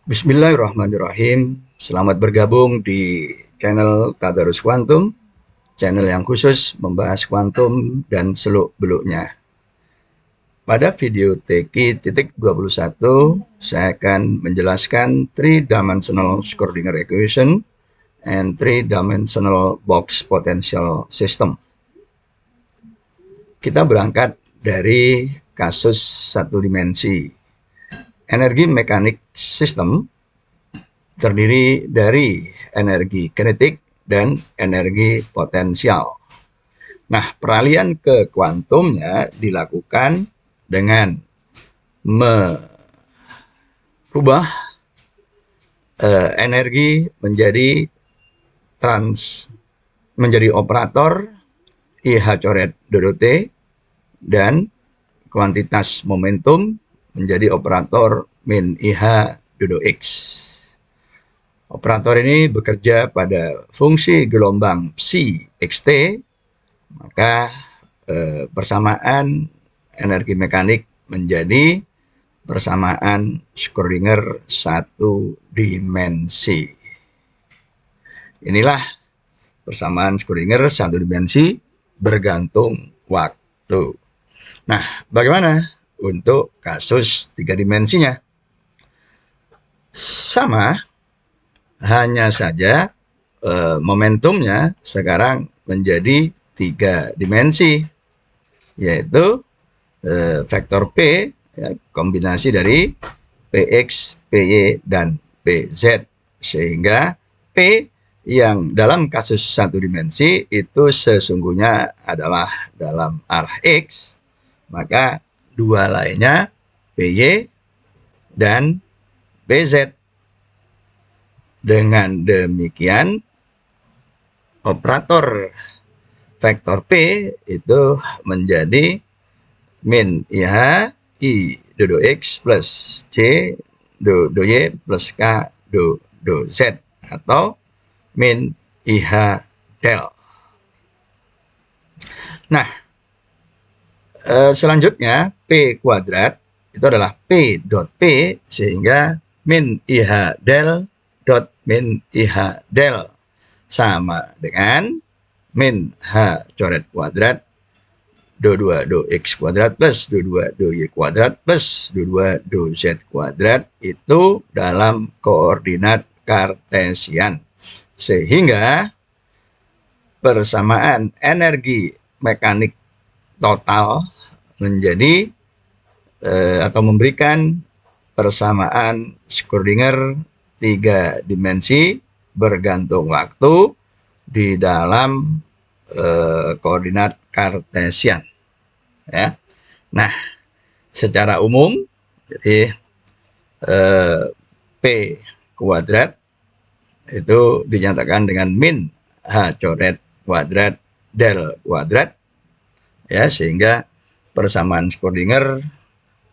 Bismillahirrahmanirrahim. Selamat bergabung di channel Tadarus Kuantum, channel yang khusus membahas kuantum dan seluk-beluknya. Pada video TK.21, saya akan menjelaskan three-dimensional Schrödinger equation and three-dimensional box potential system. Kita berangkat dari kasus satu dimensi. Energi mekanik sistem terdiri dari energi kinetik dan energi potensial. Nah, peralihan ke kuantumnya dilakukan dengan merubah energi menjadi operator IH coret dodo T dan kuantitas momentum menjadi operator min IH dodo X. Operator ini bekerja pada fungsi gelombang psi xt, maka persamaan energi mekanik menjadi persamaan Schrödinger satu dimensi. Inilah persamaan Schrödinger satu dimensi bergantung waktu. Nah, bagaimana untuk kasus tiga dimensinya? Sama, hanya saja momentumnya sekarang menjadi tiga dimensi, yaitu vektor P, ya, kombinasi dari Px, Py, dan Pz, sehingga P yang dalam kasus satu dimensi itu sesungguhnya adalah dalam arah X, maka dua lainnya Py dan Pz. Dengan demikian, operator vektor P itu menjadi min IH I dodo X plus C dodo Y plus K dodo Z, atau min IH del. Nah, selanjutnya P kuadrat itu adalah P dot P, sehingga min IH del dot min IH del sama dengan min H coret kuadrat do 2 do X kuadrat plus do 2 do Y kuadrat plus do 2 do Z kuadrat, itu dalam koordinat kartesian, sehingga persamaan energi mekanik total menjadi atau memberikan persamaan Schrödinger tiga dimensi bergantung waktu di dalam koordinat kartesian, ya. Nah, secara umum, jadi P kuadrat itu dinyatakan dengan min H coret kuadrat del kuadrat, ya, sehingga persamaan Schrödinger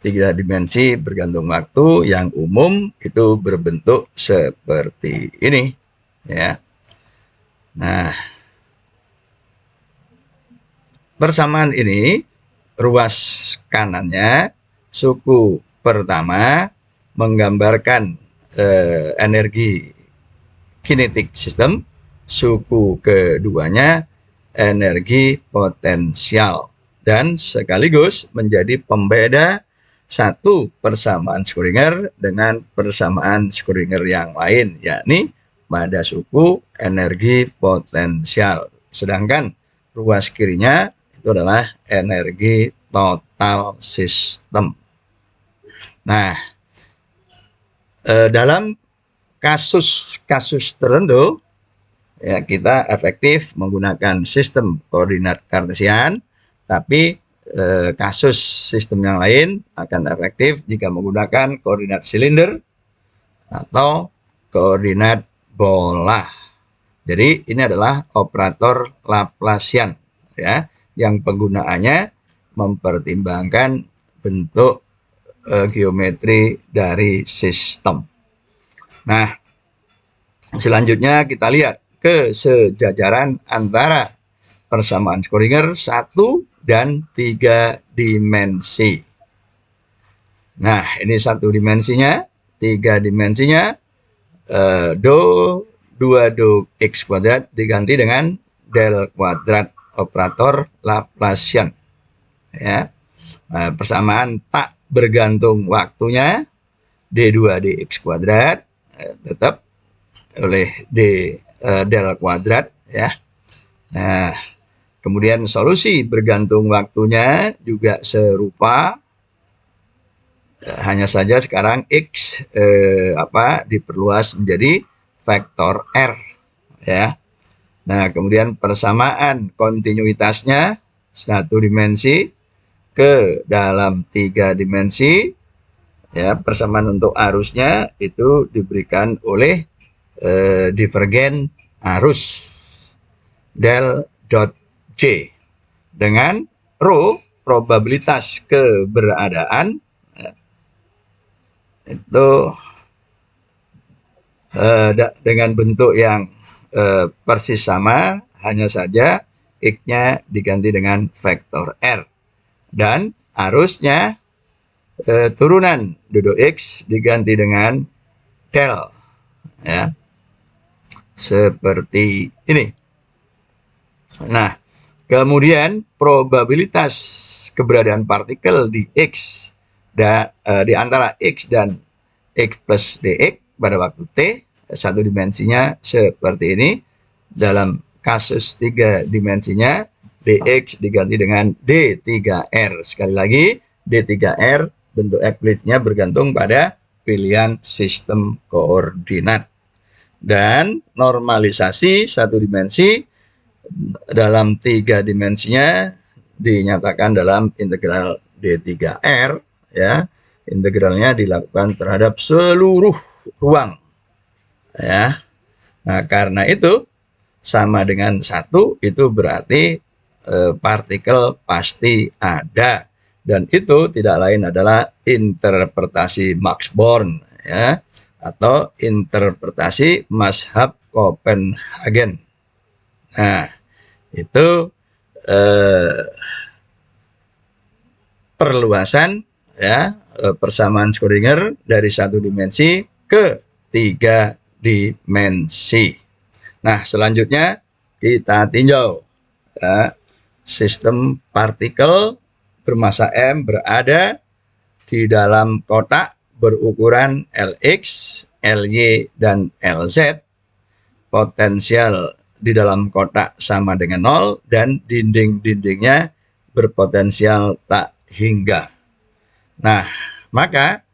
tiga dimensi bergantung waktu yang umum itu berbentuk seperti ini, ya. Nah, persamaan ini ruas kanannya suku pertama menggambarkan energi kinetik sistem, suku keduanya energi potensial, dan sekaligus menjadi pembeda satu persamaan Schrödinger dengan persamaan Schrödinger yang lain, yakni pada suku energi potensial. Sedangkan ruas kirinya itu adalah energi total sistem. Nah, dalam kasus-kasus tertentu, ya, kita efektif menggunakan sistem koordinat kartesian, tapi kasus sistem yang lain akan efektif jika menggunakan koordinat silinder atau koordinat bola. Jadi ini adalah operator Laplacian, ya, yang penggunaannya mempertimbangkan bentuk geometri dari sistem. Nah, selanjutnya kita lihat kesejajaran antara persamaan Schrödinger 1 dan 3 dimensi. Nah, ini satu dimensinya, 3 dimensinya do 2 do x kuadrat diganti dengan del kuadrat operator Laplacian. Ya. Nah, persamaan tak bergantung waktunya d2 dx kuadrat tetap oleh del kuadrat ya. Nah, kemudian solusi bergantung waktunya juga serupa, hanya saja sekarang x diperluas menjadi vektor r ya. Nah, kemudian persamaan kontinuitasnya satu dimensi ke dalam 3 dimensi ya, persamaan untuk arusnya itu diberikan oleh divergen arus del dot J dengan rho probabilitas keberadaan itu dengan bentuk yang persis sama, hanya saja x-nya diganti dengan vektor r dan arusnya turunan duduk x diganti dengan del ya, seperti ini. Nah, kemudian probabilitas keberadaan partikel di x di antara x dan x plus dx pada waktu t satu dimensinya seperti ini. Dalam kasus 3 dimensinya dx diganti dengan d3r. Sekali lagi, d3r bentuk Euclidnya bergantung pada pilihan sistem koordinat. Dan normalisasi satu dimensi dalam 3 dimensinya dinyatakan dalam integral d3r ya. Integralnya dilakukan terhadap seluruh ruang ya. Nah, karena itu sama dengan 1 itu berarti partikel pasti ada, dan itu tidak lain adalah interpretasi Max Born ya, atau interpretasi mazhab Copenhagen. Nah, itu perluasan ya, persamaan Schrödinger dari 1 dimensi ke 3 dimensi. Nah, selanjutnya kita tinjau ya, sistem partikel bermasa M berada di dalam kotak berukuran Lx, Ly, dan Lz. Potensial di dalam kotak sama dengan 0 dan dinding-dindingnya berpotensial tak hingga. Nah, maka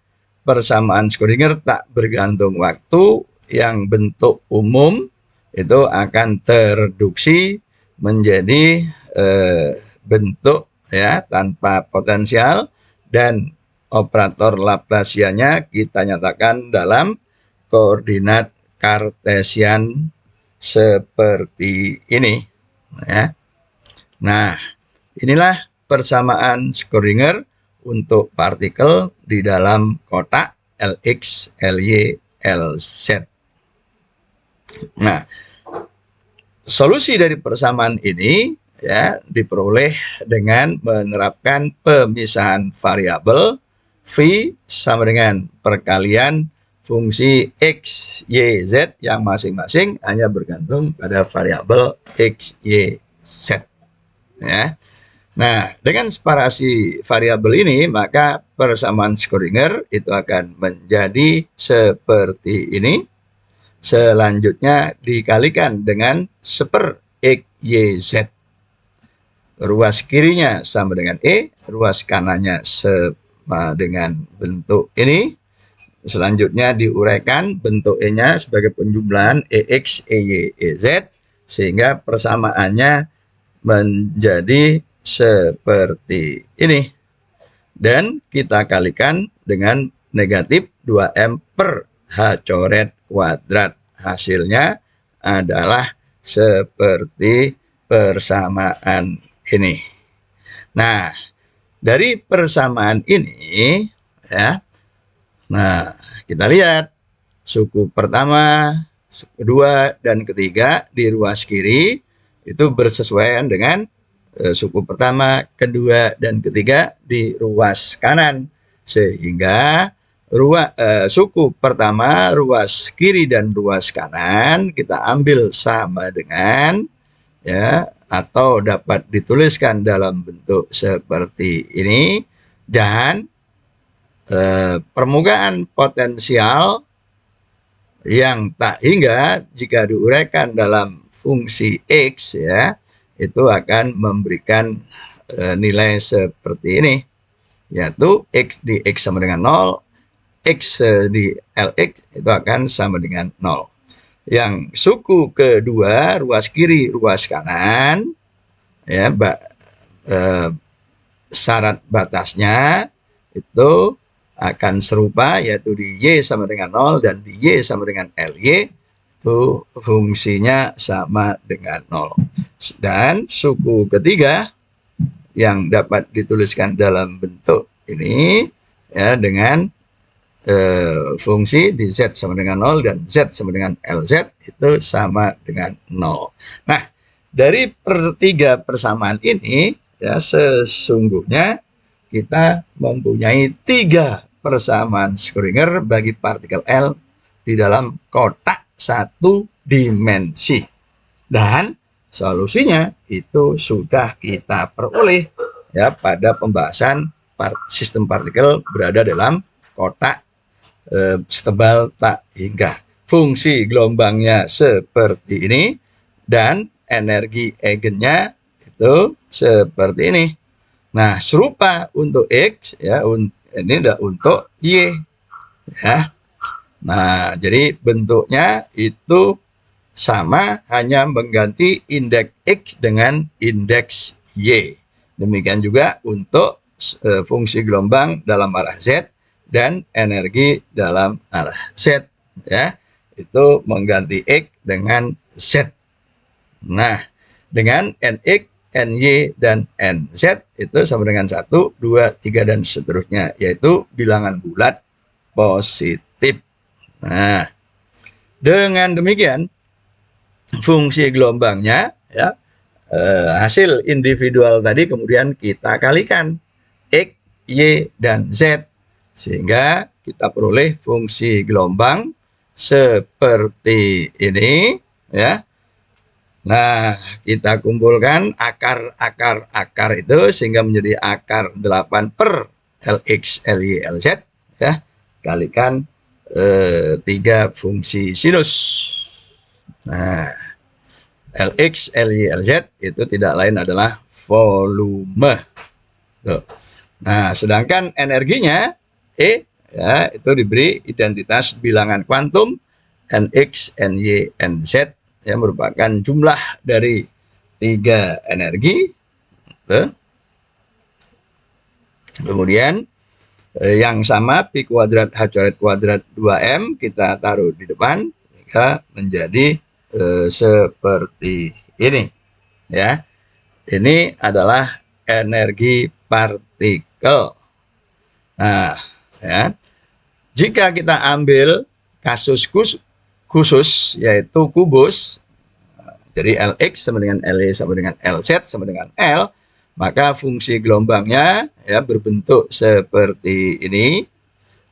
persamaan Schrödinger tak bergantung waktu yang bentuk umum itu akan tereduksi menjadi bentuk ya tanpa potensial, dan operator Laplaciannya kita nyatakan dalam koordinat Kartesian seperti ini ya. Nah, inilah persamaan Schrödinger untuk partikel di dalam kotak Lx, Ly, Lz. Nah, solusi dari persamaan ini ya diperoleh dengan menerapkan pemisahan variabel V sama dengan perkalian fungsi x, y, z yang masing-masing hanya bergantung pada variabel x, y, z. Ya. Nah, dengan separasi variabel ini, maka persamaan Schrödinger itu akan menjadi seperti ini. Selanjutnya dikalikan dengan seper x, y, z. Ruas kirinya sama dengan E, ruas kanannya sama dengan bentuk ini. Selanjutnya diuraikan bentuk E-nya sebagai penjumlahan EX, EY, EZ, sehingga persamaannya menjadi seperti ini. Dan kita kalikan dengan negatif 2M per H coret kuadrat. Hasilnya adalah seperti persamaan ini. Nah, dari persamaan ini ya, nah, kita lihat suku pertama, kedua, dan ketiga di ruas kiri itu bersesuaian dengan suku pertama, kedua, dan ketiga di ruas kanan. Sehingga suku pertama, ruas kiri dan ruas kanan kita ambil sama dengan, ya, atau dapat dituliskan dalam bentuk seperti ini, dan permukaan potensial yang tak hingga jika diuraikan dalam fungsi X, ya, itu akan memberikan nilai seperti ini, yaitu X di X sama dengan 0, X di Lx itu akan sama dengan 0. Yang suku kedua, ruas kiri, ruas kanan, ya, syarat batasnya itu akan serupa, yaitu di Y sama dengan 0 dan di Y sama dengan Ly itu fungsinya sama dengan 0. Dan suku ketiga yang dapat dituliskan dalam bentuk ini, ya, dengan fungsi di Z sama dengan 0 dan Z sama dengan Lz itu sama dengan 0. Nah, dari tiga persamaan ini, ya, sesungguhnya kita mempunyai 3 persamaan Schrödinger bagi partikel L di dalam kotak 1 dimensi. Dan solusinya itu sudah kita peroleh, ya, pada pembahasan sistem partikel berada dalam kotak setebal tak hingga. Fungsi gelombangnya seperti ini dan energi eigennya itu seperti ini. Nah, serupa untuk X, ya, ini udah untuk Y, ya. Nah, jadi bentuknya itu sama, hanya mengganti indeks X dengan indeks Y. Demikian juga untuk fungsi gelombang dalam arah Z dan energi dalam arah Z, ya, itu mengganti X dengan Z. Nah, dengan NX, NY, dan NZ itu sama dengan 1, 2, 3, dan seterusnya, yaitu bilangan bulat positif. Nah, dengan demikian fungsi gelombangnya, ya, hasil individual tadi kemudian kita kalikan X, Y, dan Z, sehingga kita peroleh fungsi gelombang seperti ini, ya. Nah, kita kumpulkan akar itu sehingga menjadi akar 8 per Lx, Ly, Lz, ya, kalikan 3 fungsi sinus. Nah, Lx, Ly, Lz itu tidak lain adalah volume. Tuh. Nah, sedangkan energinya E, ya, itu diberi identitas bilangan kuantum Nx, Ny, Nz, ya, merupakan jumlah dari 3 energi. Tuh. Kemudian yang sama pi kuadrat h coret kuadrat 2m kita taruh di depan sehingga menjadi seperti ini, ya. Ini adalah energi partikel. Nah, ya, jika kita ambil kasus khusus yaitu kubus, jadi Lx sama dengan Ly sama dengan Lz sama dengan L, maka fungsi gelombangnya, ya, berbentuk seperti ini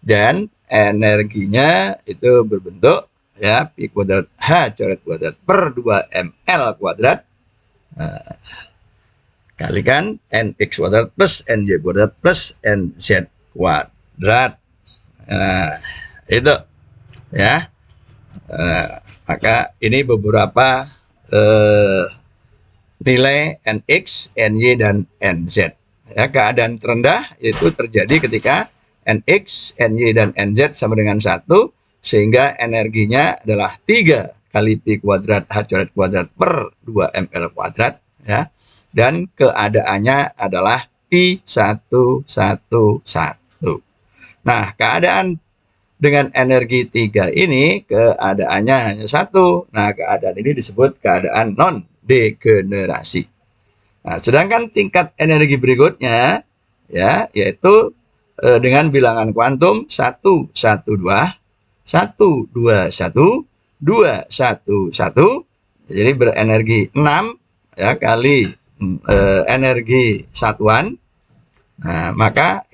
dan energinya itu berbentuk, ya, pi kuadrat h coret kuadrat per 2ml kuadrat kalikan nx kuadrat plus ny kuadrat plus nz kuadrat. Nah, itu, ya. Maka ini beberapa nilai nx, ny, dan nz. Ya, keadaan terendah itu terjadi ketika nx, ny, dan nz sama dengan 1, sehingga energinya adalah 3 kali pi kuadrat h coret kuadrat per 2ml kuadrat, ya. Dan keadaannya adalah pi 1, 1, 1. Nah, keadaan dengan energi 3 ini keadaannya hanya 1. Nah, keadaan ini disebut keadaan non-degenerasi. Nah, sedangkan tingkat energi berikutnya, ya, yaitu dengan bilangan kuantum 1, 1, 2, 1, 2, 1, 2, 1, 1, jadi berenergi 6, ya, kali energi satuan. Nah, maka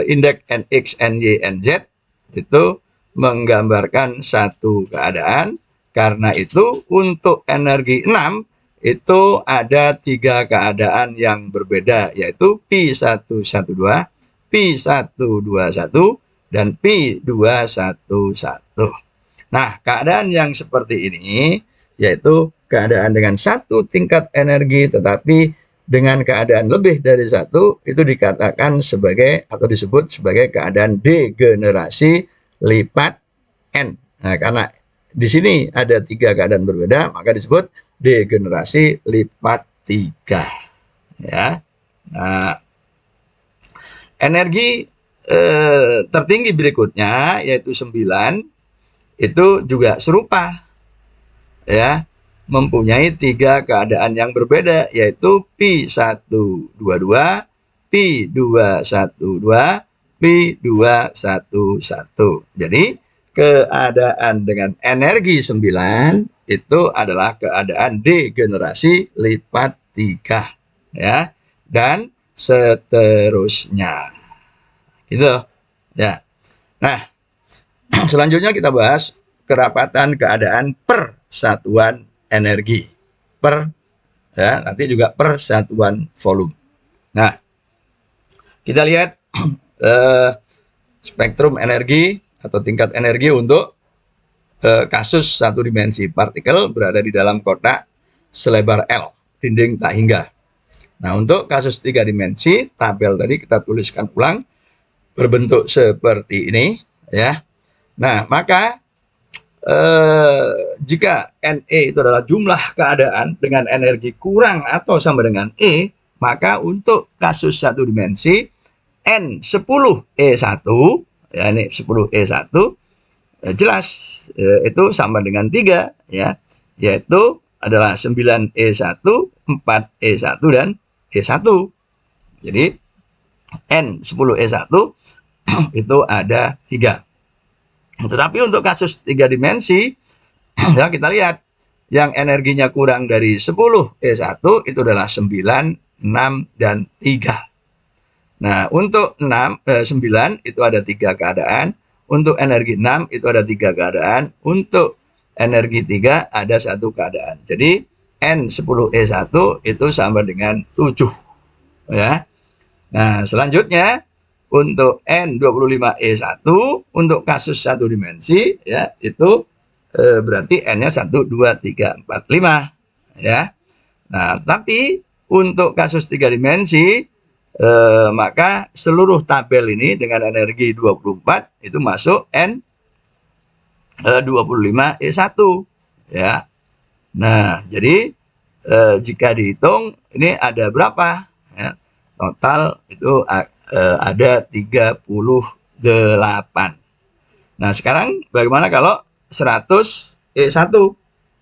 indeks Nx, Ny, Nz itu menggambarkan satu keadaan. Karena itu untuk energi 6 itu ada 3 keadaan yang berbeda, yaitu Pi112, Pi121, dan Pi211. Nah, keadaan yang seperti ini yaitu keadaan dengan satu tingkat energi tetapi dengan keadaan lebih dari satu, itu dikatakan sebagai atau disebut sebagai keadaan degenerasi lipat N. Nah, karena di sini ada 3 keadaan berbeda, maka disebut degenerasi lipat 3. Ya. Nah, energi tertinggi berikutnya yaitu 9 itu juga serupa, ya, mempunyai 3 keadaan yang berbeda, yaitu Pi122, Pi212, Pi211. Jadi keadaan dengan energi 9 itu adalah keadaan degenerasi lipat 3, ya, dan seterusnya. Gitu, ya. Nah, selanjutnya kita bahas kerapatan keadaan per satuan energi. Ya, nanti juga per satuan volume. Nah, kita lihat spektrum energi atau tingkat energi untuk kasus satu dimensi partikel berada di dalam kotak selebar L, dinding tak hingga. Nah, untuk kasus 3 dimensi, tabel tadi kita tuliskan ulang berbentuk seperti ini, ya. Nah, maka jika NE itu adalah jumlah keadaan dengan energi kurang atau sama dengan E, maka untuk kasus satu dimensi N10E1, ya, ini 10E1, jelas itu sama dengan 3, ya, yaitu adalah 9E1, 4E1, dan E1. Jadi N10E1 itu ada 3. Tetapi untuk kasus 3 dimensi, ya, kita lihat yang energinya kurang dari 10E1 itu adalah 9, 6, dan 3. Nah, untuk 9 itu ada 3 keadaan, untuk energi 6 itu ada 3 keadaan, untuk energi 3 ada 1 keadaan. Jadi N10E1 itu sama dengan 7, ya. Nah, selanjutnya untuk N25E1 untuk kasus satu dimensi, ya, itu berarti N-nya 1, 2, 3, 4, 5, ya. Nah, tapi untuk kasus 3 dimensi, maka seluruh tabel ini dengan energi 24 itu masuk N25E1, ya. Nah, jadi jika dihitung ini ada berapa, ya? Total itu ada 38. Nah, sekarang bagaimana kalau 100E1?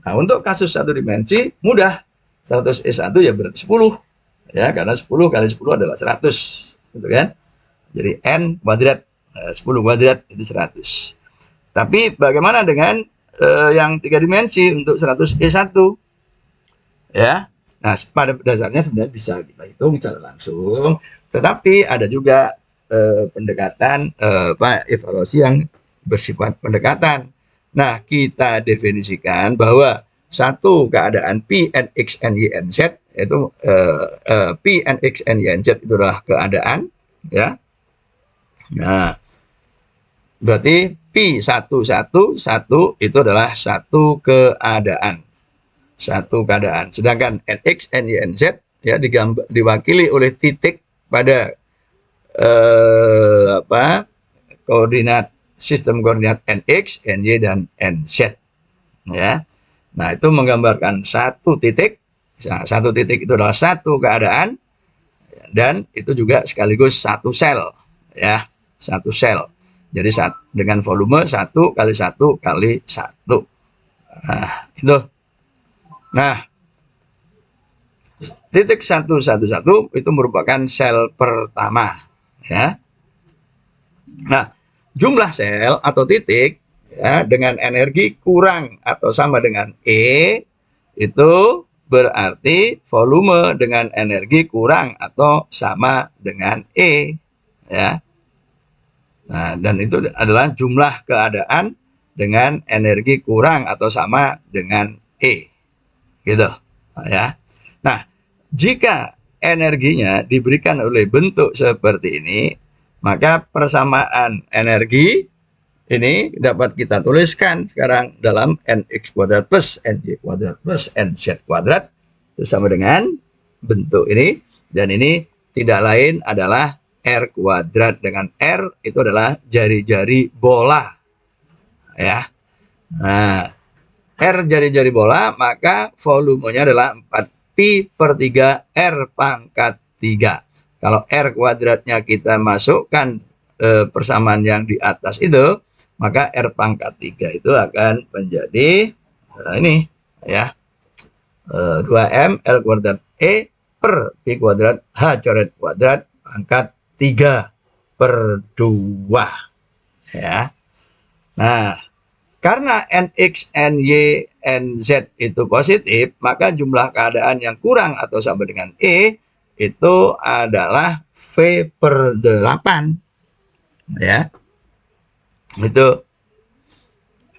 Nah, untuk kasus satu dimensi mudah. 100E1 ya berarti 10. Ya, karena 10 kali 10 adalah 100. Gitu kan? Jadi N kuadrat, 10 kuadrat itu 100. Tapi bagaimana dengan yang 3 dimensi untuk 100E1? Ya. Nah, pada dasarnya sebenarnya bisa kita hitung secara langsung, tetapi ada juga pendekatan evaluasi yang bersifat pendekatan. Nah, kita definisikan bahwa satu keadaan P, N, X, N, Y, N, Z, yaitu P, N, X, N, Y, N, Z itu adalah keadaan, ya. Nah, berarti P111 itu adalah satu keadaan. Satu keadaan. Sedangkan NX, NY, NZ ya diwakili oleh titik pada koordinat sistem koordinat NX, NY, dan NZ, ya. Nah, itu menggambarkan satu titik. Nah, satu titik itu adalah satu keadaan dan itu juga sekaligus satu sel, ya, satu sel. Jadi dengan volume 1 kali 1 kali 1. Nah, itu. Nah, titik 111 itu merupakan sel pertama, ya. Nah, jumlah sel atau titik, ya, dengan energi kurang atau sama dengan E itu berarti volume dengan energi kurang atau sama dengan E, ya. Nah, dan itu adalah jumlah keadaan dengan energi kurang atau sama dengan E. Gitu. Ya. Nah, jika energinya diberikan oleh bentuk seperti ini, maka persamaan energi ini dapat kita tuliskan sekarang dalam nx kuadrat plus ny kuadrat plus nz kuadrat itu sama dengan bentuk ini, dan ini tidak lain adalah R kuadrat, dengan R itu adalah jari-jari bola ya. Nah, R jari-jari bola, maka volumenya adalah 4pi per 3 R pangkat 3. Kalau R kuadratnya kita masukkan persamaan yang di atas itu, maka R pangkat 3 itu akan menjadi ini ya, 2M L kuadrat E per P kuadrat H coret kuadrat pangkat 3 per 2 ya. Nah, karena NX, NY, NZ itu positif, maka jumlah keadaan yang kurang atau sama dengan E itu adalah V per 8 ya. Itu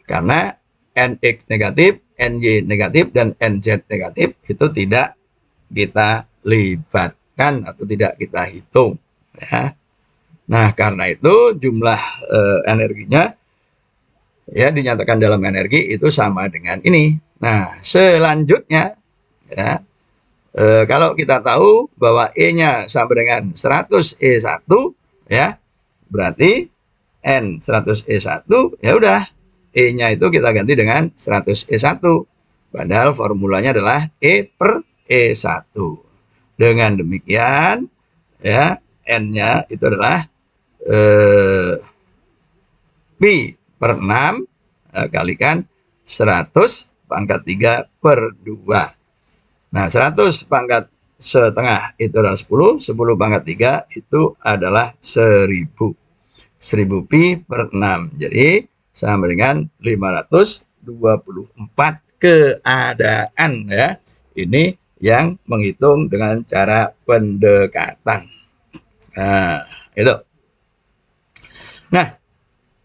karena NX negatif, NY negatif, dan NZ negatif itu tidak kita libatkan atau tidak kita hitung ya. Nah, karena itu jumlah energinya ya dinyatakan dalam energi itu sama dengan ini. Nah, selanjutnya ya, kalau kita tahu bahwa E-nya sama dengan 100E1 ya, berarti N 100E1 ya udah, E-nya itu kita ganti dengan 100E1. Padahal formulanya adalah E per E1. Dengan demikian ya, N-nya itu adalah pi per 6 kalikan 100 pangkat 3 per 2. Nah, 100 pangkat setengah itu adalah 10, 10 pangkat 3 itu adalah 1000. 1000 pi per 6. Jadi sama dengan 524 keadaan ya. Ini yang menghitung dengan cara pendekatan. Nah, itu. Nah,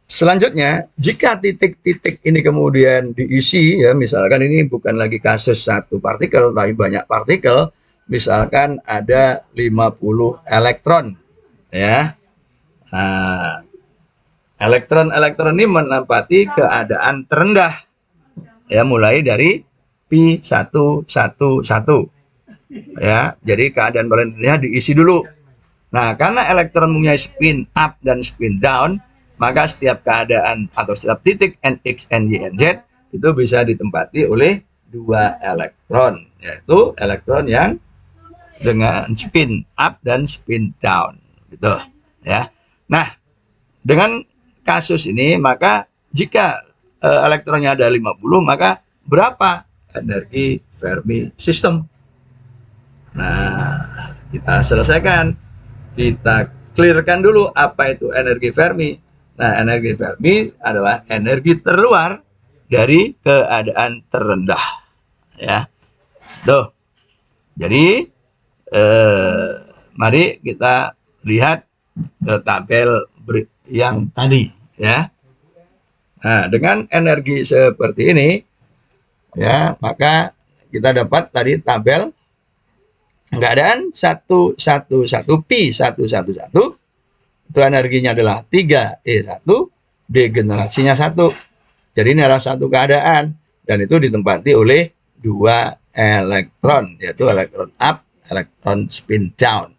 selanjutnya, jika titik-titik ini kemudian diisi, ya misalkan ini bukan lagi kasus satu partikel, tapi banyak partikel, misalkan ada 50 elektron, ya. Nah, elektron-elektron ini menempati keadaan terendah, ya mulai dari pi 111, ya. Jadi keadaan paling rendahnya diisi dulu. Nah, karena elektron mempunyai spin up dan spin down, maka setiap keadaan atau setiap titik NX, NY, NZ itu bisa ditempati oleh 2 elektron, yaitu elektron yang dengan spin up dan spin down, gitu ya. Nah, dengan kasus ini maka jika elektronnya ada 50, maka berapa energi Fermi system? Nah, kita selesaikan. Kita clearkan dulu apa itu energi Fermi. Nah, energi Fermi adalah energi terluar dari keadaan terendah. Ya, tuh. Jadi, mari kita lihat tabel yang tadi. Ya. Nah, dengan energi seperti ini, ya, maka kita dapat tadi tabel keadaan 111 pi 111 itu energinya adalah 3E1, degenerasinya 1. Jadi ini adalah satu keadaan dan itu ditempati oleh 2 elektron, yaitu elektron up, elektron spin down.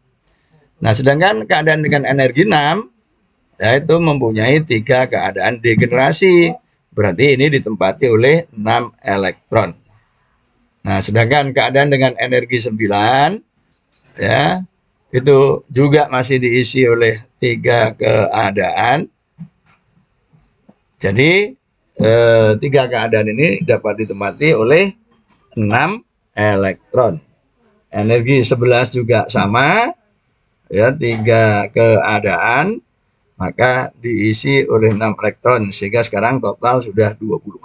Nah, sedangkan keadaan dengan energi 6 yaitu mempunyai 3 keadaan degenerasi. Berarti ini ditempati oleh 6 elektron. Nah, sedangkan keadaan dengan energi 9 ya, itu juga masih diisi oleh 3 keadaan. Jadi 3 keadaan ini dapat ditempati oleh 6 elektron. Energi 11 juga sama ya, 3 keadaan maka diisi oleh 6 elektron sehingga sekarang total sudah 20.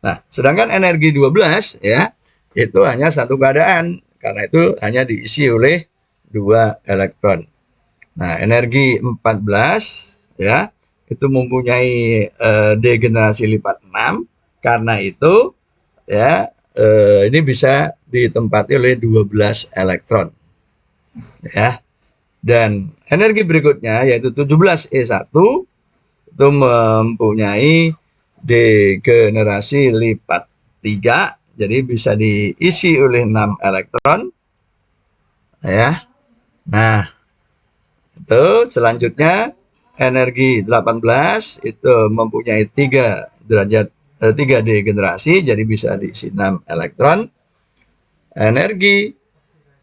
Nah, sedangkan energi 12 ya, itu hanya satu keadaan, karena itu hanya diisi oleh 2 elektron. Nah, energi 14 ya, itu mempunyai degenerasi lipat 6. Karena itu ya, ini bisa ditempati oleh 12 elektron ya. Dan energi berikutnya yaitu 17E1 itu mempunyai degenerasi lipat 3, jadi bisa diisi oleh 6 elektron ya. Nah, itu selanjutnya energi 18 itu mempunyai 3 degenerasi, jadi bisa diisi 6 elektron. Energi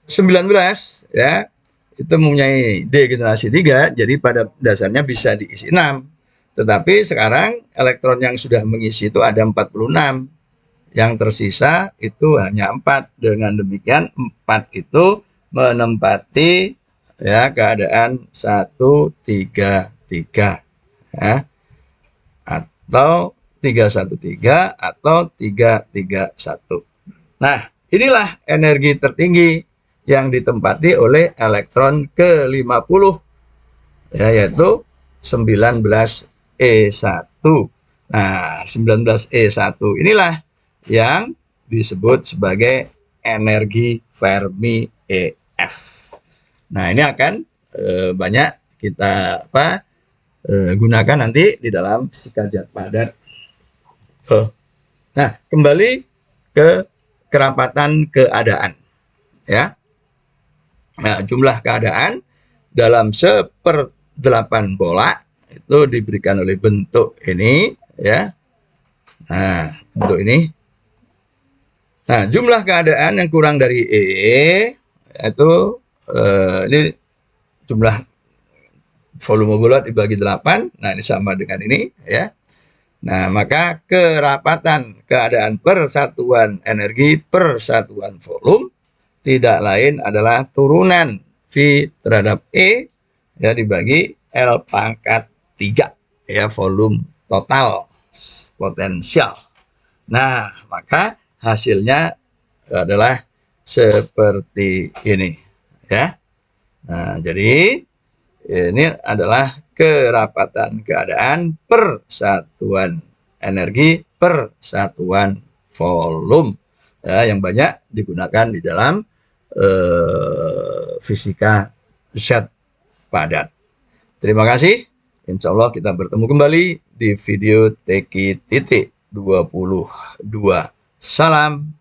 19 ya, itu mempunyai degenerasi 3, jadi pada dasarnya bisa diisi 6. Tetapi sekarang elektron yang sudah mengisi itu ada 46. Yang tersisa itu hanya 4. Dengan demikian 4 itu menempati ya keadaan 133 ya, atau 313 atau 331. Nah, inilah energi tertinggi yang ditempati oleh elektron ke-50 ya, yaitu 19E1. Nah, 19E1 inilah yang disebut sebagai energi Fermi EF. Nah, ini akan banyak kita gunakan nanti di dalam fisika zat padat. Nah, kembali ke kerapatan keadaan ya. Nah, jumlah keadaan dalam 1/8 bola itu diberikan oleh bentuk ini ya. Nah, bentuk ini. Nah, jumlah keadaan yang kurang dari E itu ini jumlah volume bola dibagi 8. Nah, ini sama dengan ini ya. Nah, maka kerapatan keadaan persatuan energi persatuan volume tidak lain adalah turunan V terhadap E ya dibagi L pangkat 3 ya, volume total potensial. Nah, maka hasilnya adalah seperti ini ya. Nah, jadi ini adalah kerapatan keadaan persatuan energi persatuan volume ya, yang banyak digunakan di dalam fisika zat padat. Terima kasih. Insya Allah kita bertemu kembali di video TK-22. Salam.